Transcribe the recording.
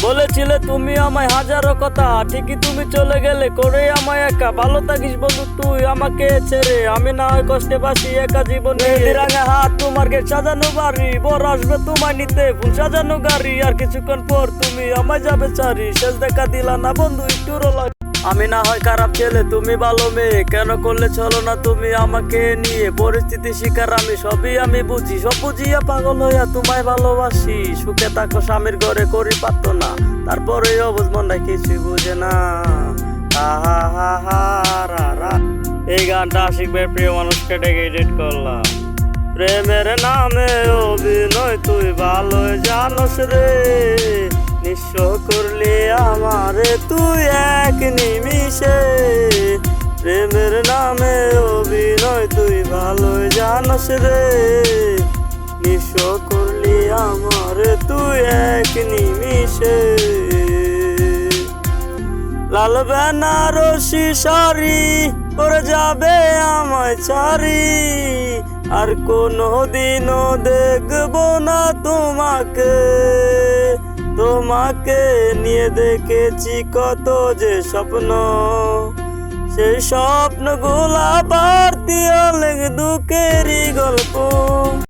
বলেছিলে তুমি আমায় হাজারো কথা, ঠিকই তুমি চলে গেলে করে আমায় একা। ভালো থাকিস বন্ধু তুই আমাকে ছেড়ে, আমি না হয় কষ্টে বাসি একা জীবনে। রাঙা হাত তোমার গেট সাজানো বাড়ি, বড় আসবে তোমায় নিতে ফুল সাজানো গাড়ি। আর কিছুক্ষণ পর তুমি আমায় যাবে চারি, শেষ দেখা দিলা না বন্ধু একটু লাগে। আমি না হয় খারাপ ছেলে তুমি ভালো মেয়ে, কেন করলে চলো না তুমি আমাকে নিয়ে। পরিস্থিতি শিকার আমি সবই আমি বুঝি, সব বুঝিয়া পাগল হইয়া তোমায় ভালোবাসি। সুখে থাকো স্বামীর ঘরে করি পারতো না, তারপরে অবুঝ মনটা কিছুই বুঝে না। আহা হা হা রা রা। এই গানটা আশিক ভাই প্রিয় মানুষকে ডেকে এডিট করলাম। প্রেমের নামে অভিনয় তুই ভালোই জানোস রে, নিঃস্ব করলি আমারে তুই এক নিমিষে। প্রেমের নামে অভিনয় তুই ভালোই জানোস রে, নিঃস্ব করলি আমারে তুই এক নিমিষে। লাল বেনারসি শাড়ি পরে যাবে আমায় ছাড়ি, আর কোনো দিনও দেখবো না তোমাকে। তোমাকে নিয়ে দেখেছি কত যে স্বপ্ন, সেই স্বপ্নগুলা বাড়তি অনেক দুঃখেরই গল্প।